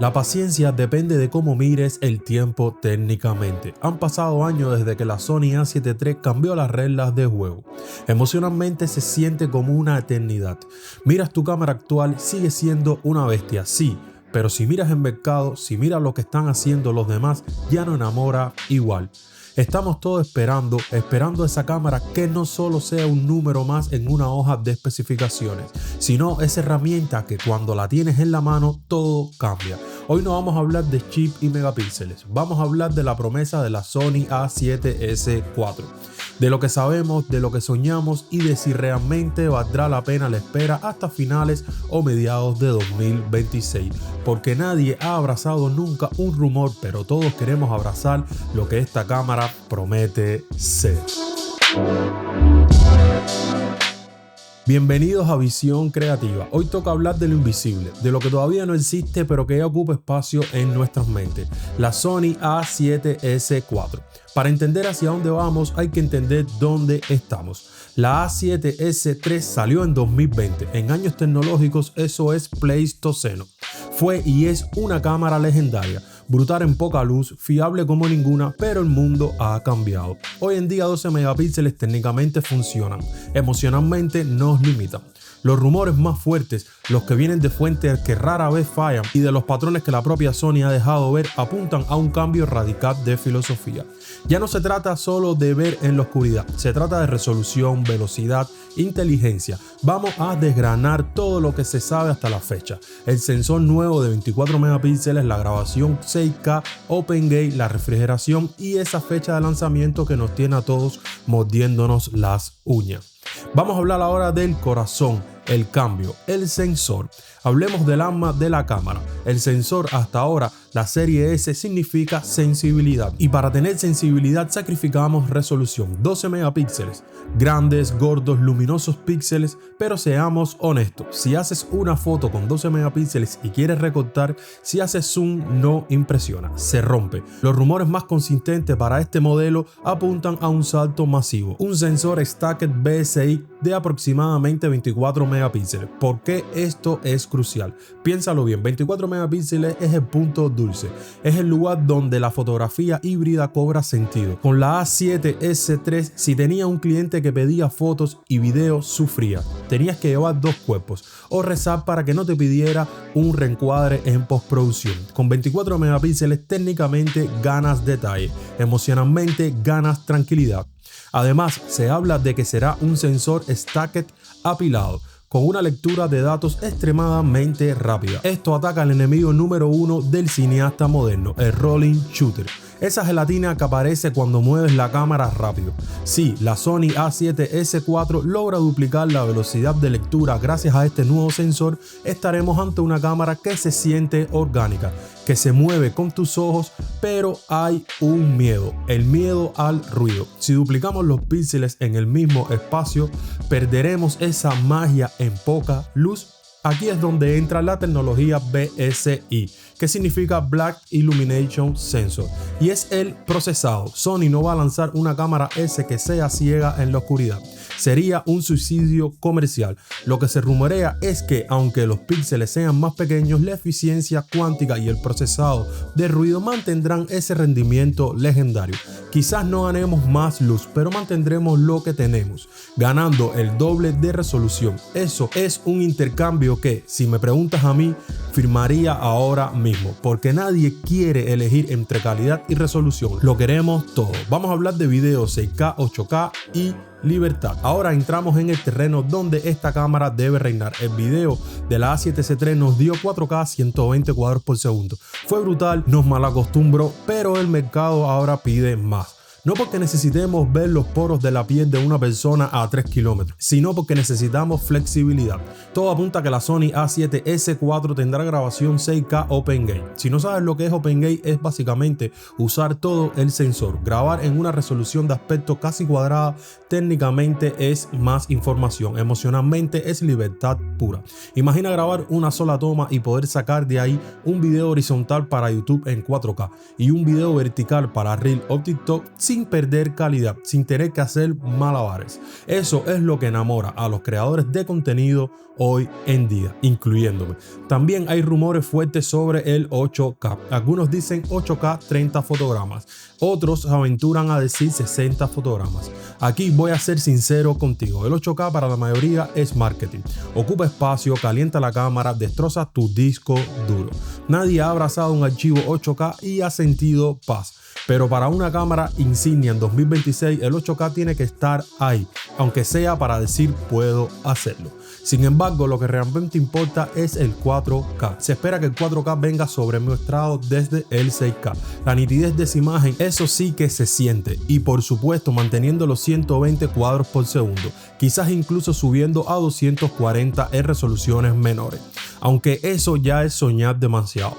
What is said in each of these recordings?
La paciencia depende de cómo mires el tiempo técnicamente. Han pasado años desde que la Sony A7 III cambió las reglas de juego. Emocionalmente se siente como una eternidad. Miras tu cámara actual, sigue siendo una bestia, sí, pero si miras el mercado, si miras lo que están haciendo los demás, ya no enamora igual. Estamos todos esperando esa cámara que no solo sea un número más en una hoja de especificaciones, sino esa herramienta que cuando la tienes en la mano todo cambia. Hoy no vamos a hablar de chip y megapíxeles, vamos a hablar de la promesa de la Sony A7S IV. De lo que sabemos, de lo que soñamos y de si realmente valdrá la pena la espera hasta finales o mediados de 2026. Porque nadie ha abrazado nunca un rumor, pero todos queremos abrazar lo que esta cámara promete ser. Bienvenidos a Visión Creativa. Hoy toca hablar de lo invisible, de lo que todavía no existe pero que ya ocupa espacio en nuestras mentes. La Sony A7S IV. Para entender hacia dónde vamos hay que entender dónde estamos. La A7S III salió en 2020. En años tecnológicos eso es pleistoceno. Fue y es una cámara legendaria, brutal en poca luz, fiable como ninguna, pero el mundo ha cambiado. Hoy en día 12 megapíxeles técnicamente funcionan, emocionalmente nos limitan. Los rumores más fuertes, los que vienen de fuentes que rara vez fallan y de los patrones que la propia Sony ha dejado ver, apuntan a un cambio radical de filosofía. Ya no se trata solo de ver en la oscuridad, se trata de resolución, velocidad, inteligencia. Vamos a desgranar todo lo que se sabe hasta la fecha. El sensor nuevo de 24 megapíxeles, la grabación 6K, OpenGate, la refrigeración y esa fecha de lanzamiento que nos tiene a todos mordiéndonos las uñas. Vamos a hablar ahora del corazón, el cambio, el sensor. Hablemos del alma de la cámara. El sensor hasta ahora, la serie S, significa sensibilidad. Y para tener sensibilidad sacrificamos resolución, 12 megapíxeles. Grandes, gordos, luminosos píxeles, pero seamos honestos. Si haces una foto con 12 megapíxeles y quieres recortar, si haces zoom no impresiona, se rompe. Los rumores más consistentes para este modelo apuntan a un salto masivo. Un sensor Stacked BSI de aproximadamente 24 megapíxeles. ¿Por qué esto es crucial? Piénsalo bien, 24 megapíxeles es el punto dulce, es el lugar donde la fotografía híbrida cobra sentido. Con la A7S III, si tenía un cliente que pedía fotos y videos, sufría. Tenías que llevar dos cuerpos o rezar para que no te pidiera un reencuadre en postproducción. Con 24 megapíxeles técnicamente ganas detalle, emocionalmente ganas tranquilidad. Además, se habla de que será un sensor stacked apilado, con una lectura de datos extremadamente rápida. Esto ataca al enemigo número uno del cineasta moderno, el rolling shooter. Esa gelatina que aparece cuando mueves la cámara rápido. Sí, la Sony A7S IV logra duplicar la velocidad de lectura gracias a este nuevo sensor. Estaremos ante una cámara que se siente orgánica, que se mueve con tus ojos, pero hay un miedo, el miedo al ruido. Si duplicamos los píxeles en el mismo espacio, perderemos esa magia en poca luz. Aquí es donde entra la tecnología BSI, que significa Black Illumination Sensor, y es el procesado. Sony no va a lanzar una cámara S que sea ciega en la oscuridad. Sería un suicidio comercial. Lo que se rumorea es que, aunque los píxeles sean más pequeños, la eficiencia cuántica y el procesado de ruido mantendrán ese rendimiento legendario. Quizás no ganemos más luz, pero mantendremos lo que tenemos, ganando el doble de resolución. Eso es un intercambio que, si me preguntas a mí, firmaría ahora mismo, porque nadie quiere elegir entre calidad y resolución. Lo queremos todo. Vamos a hablar de video 6K, 8K y libertad. Ahora entramos en el terreno donde esta cámara debe reinar. El video de la A7S III nos dio 4K 120 cuadros por segundo. Fue brutal, nos malacostumbró, pero el mercado ahora pide más. No porque necesitemos ver los poros de la piel de una persona a 3 kilómetros, sino porque necesitamos flexibilidad. Todo apunta a que la Sony A7S IV tendrá grabación 6K OpenGate. Si no sabes lo que es OpenGate, es básicamente usar todo el sensor. Grabar en una resolución de aspecto casi cuadrada técnicamente es más información, emocionalmente es libertad pura. Imagina grabar una sola toma y poder sacar de ahí un video horizontal para YouTube en 4K y un video vertical para Reel o TikTok sin perder calidad, sin tener que hacer malabares. Eso es lo que enamora a los creadores de contenido hoy en día, incluyéndome. También hay rumores fuertes sobre el 8K. Algunos dicen 8K 30 fotogramas, otros aventuran a decir 60 fotogramas. Aquí voy a ser sincero contigo, el 8K para la mayoría es marketing. Ocupa espacio, calienta la cámara, destroza tu disco duro. Nadie ha abrazado un archivo 8K y ha sentido paz. Pero para una cámara insignia en 2026, el 8K tiene que estar ahí, aunque sea para decir puedo hacerlo. Sin embargo, lo que realmente importa es el 4K. Se espera que el 4K venga sobremostrado desde el 6K. La nitidez de esa imagen, eso sí que se siente. Y por supuesto, manteniendo los 120 cuadros por segundo. Quizás incluso subiendo a 240 en resoluciones menores. Aunque eso ya es soñar demasiado.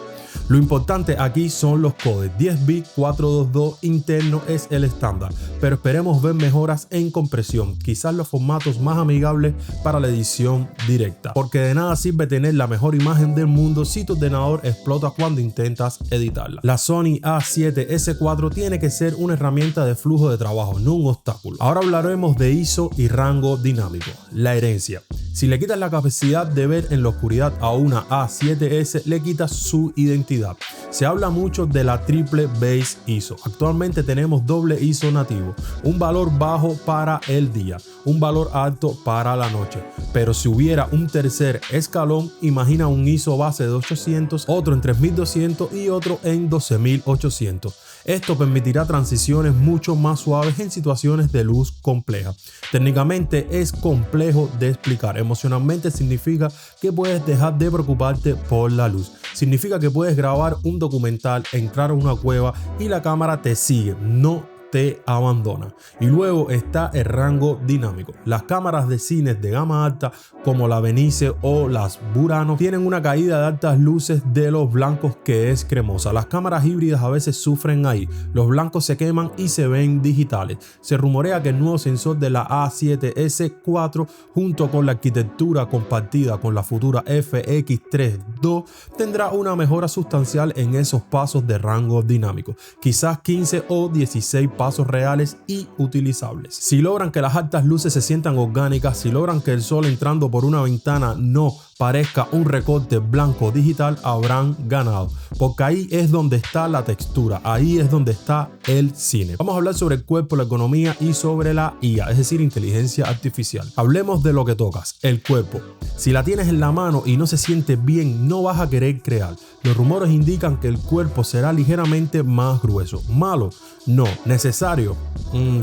Lo importante aquí son los codecs. 10 bits 422 interno es el estándar, pero esperemos ver mejoras en compresión, quizás los formatos más amigables para la edición directa, porque de nada sirve tener la mejor imagen del mundo si tu ordenador explota cuando intentas editarla. La Sony A7S4 tiene que ser una herramienta de flujo de trabajo, no un obstáculo. Ahora hablaremos de ISO y rango dinámico, la herencia. Si le quitas la capacidad de ver en la oscuridad a una A7S, le quitas su identidad. Se habla mucho de la triple base ISO. Actualmente tenemos doble ISO nativo, un valor bajo para el día, un valor alto para la noche. Pero si hubiera un tercer escalón, imagina un ISO base de 800, otro en 3200 y otro en 12800. Esto permitirá transiciones mucho más suaves en situaciones de luz compleja. Técnicamente es complejo de explicar. Emocionalmente significa que puedes dejar de preocuparte por la luz. Significa que puedes grabar un documental, entrar a una cueva y la cámara te sigue, no te abandona. Y luego está el rango dinámico. Las cámaras de cines de gama alta como la Venice o las Burano tienen una caída de altas luces de los blancos que es cremosa. Las cámaras híbridas a veces sufren ahí. Los blancos se queman y se ven digitales. Se rumorea que el nuevo sensor de la A7S4 junto con la arquitectura compartida con la futura FX3 II tendrá una mejora sustancial en esos pasos de rango dinámico. Quizás 15 o 16 pasos reales y utilizables. Si logran que las altas luces se sientan orgánicas, si logran que el sol entrando por una ventana no parezca un recorte blanco digital, habrán ganado, porque ahí es donde está la textura, ahí es donde está el cine. Vamos a hablar sobre el cuerpo, la economía y sobre la IA, es decir, inteligencia artificial. Hablemos de lo que tocas, el cuerpo. Si la tienes en la mano y no se siente bien, no vas a querer crear. Los rumores indican que el cuerpo será ligeramente más grueso. ¿Malo? No. ¿Necesario?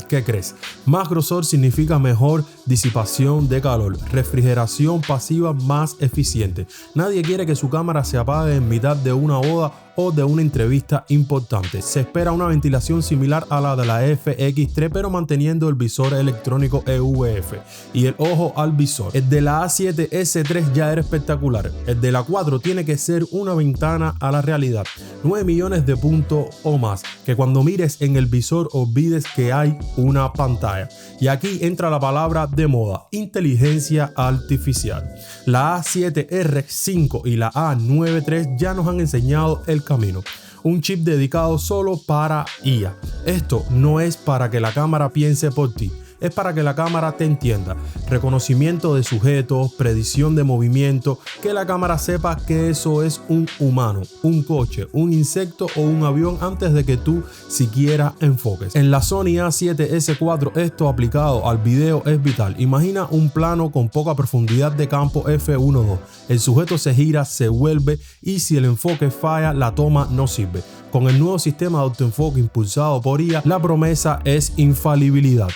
¿Qué crees? Más grosor significa mejor disipación de calor, refrigeración pasiva más eficiente. Nadie quiere que su cámara se apague en mitad de una boda o de una entrevista importante. Se espera una ventilación similar a la de la FX3, pero manteniendo el visor electrónico EVF y el ojo al visor. El de la A7S3 ya era espectacular. El de la 4 tiene que ser una ventana a la realidad. 9 millones de puntos o más, que cuando mires en el visor olvides que hay una pantalla. Y aquí entra la palabra de moda, inteligencia artificial. La A7R5 y la A93 ya nos han enseñado el camino. Un chip dedicado solo para IA. Esto no es para que la cámara piense por ti, es para que la cámara te entienda. Reconocimiento de sujetos, predicción de movimiento, que la cámara sepa que eso es un humano, un coche, un insecto o un avión antes de que tú siquiera enfoques. En la Sony A7S4 esto aplicado al video es vital. Imagina un plano con poca profundidad de campo f1.2. El sujeto se gira, se vuelve y si el enfoque falla, la toma no sirve. Con el nuevo sistema de autoenfoque impulsado por IA, la promesa es infalibilidad.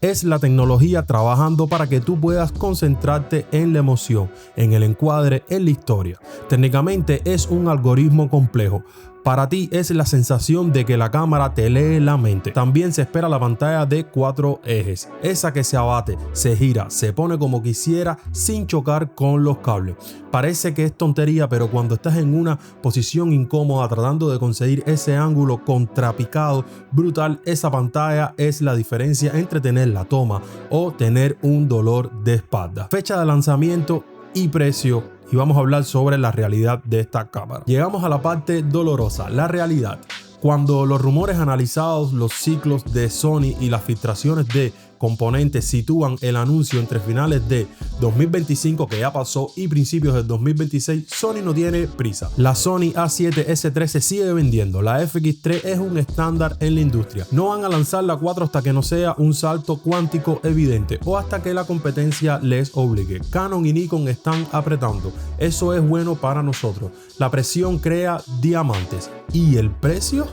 Es la tecnología trabajando para que tú puedas concentrarte en la emoción, en el encuadre, en la historia. Técnicamente es un algoritmo complejo. Para ti es la sensación de que la cámara te lee la mente. También se espera la pantalla de 4 ejes, esa que se abate, se gira, se pone como quisiera sin chocar con los cables. Parece que es tontería, pero cuando estás en una posición incómoda tratando de conseguir ese ángulo contrapicado brutal, esa pantalla es la diferencia entre tener la toma o tener un dolor de espalda. Fecha de lanzamiento y precio. Y vamos a hablar sobre la realidad de esta cámara. Llegamos a la parte dolorosa, la realidad. Cuando los rumores analizados, los ciclos de Sony y las filtraciones de componentes sitúan el anuncio entre finales de 2025, que ya pasó, y principios del 2026, Sony no tiene prisa. La Sony A7S III se sigue vendiendo, la FX3 es un estándar en la industria. No van a lanzar la 4 hasta que no sea un salto cuántico evidente o hasta que la competencia les obligue. Canon y Nikon están apretando, eso es bueno para nosotros. La presión crea diamantes. ¿Y el precio?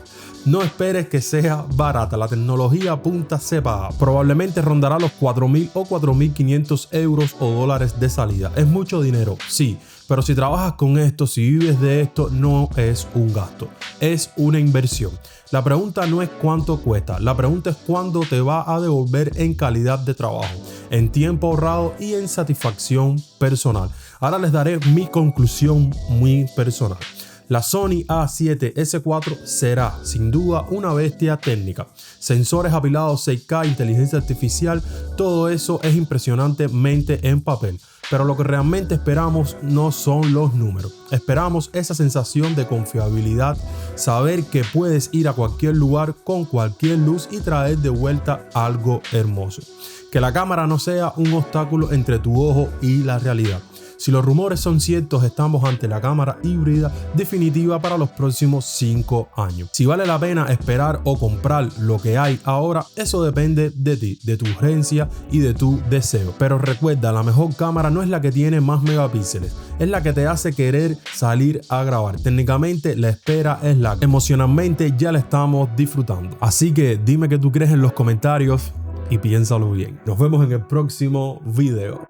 No esperes que sea barata, la tecnología punta se paga. Probablemente rondará los 4.000 o 4.500 euros o dólares de salida. Es mucho dinero, sí, pero si trabajas con esto, si vives de esto, no es un gasto, es una inversión. La pregunta no es cuánto cuesta, la pregunta es cuándo te va a devolver en calidad de trabajo, en tiempo ahorrado y en satisfacción personal. Ahora les daré mi conclusión muy personal. La Sony A7S4 será sin duda una bestia técnica. Sensores apilados 6K, inteligencia artificial, todo eso es impresionantemente en papel. Pero lo que realmente esperamos no son los números. Esperamos esa sensación de confiabilidad, saber que puedes ir a cualquier lugar con cualquier luz y traer de vuelta algo hermoso. Que la cámara no sea un obstáculo entre tu ojo y la realidad. Si los rumores son ciertos, estamos ante la cámara híbrida definitiva para los próximos 5 años. Si vale la pena esperar o comprar lo que hay ahora, eso depende de ti, de tu urgencia y de tu deseo. Pero recuerda, la mejor cámara no es la que tiene más megapíxeles, es la que te hace querer salir a grabar. Técnicamente la espera es larga, emocionalmente ya la estamos disfrutando. Así que dime qué tú crees en los comentarios y piénsalo bien. Nos vemos en el próximo video.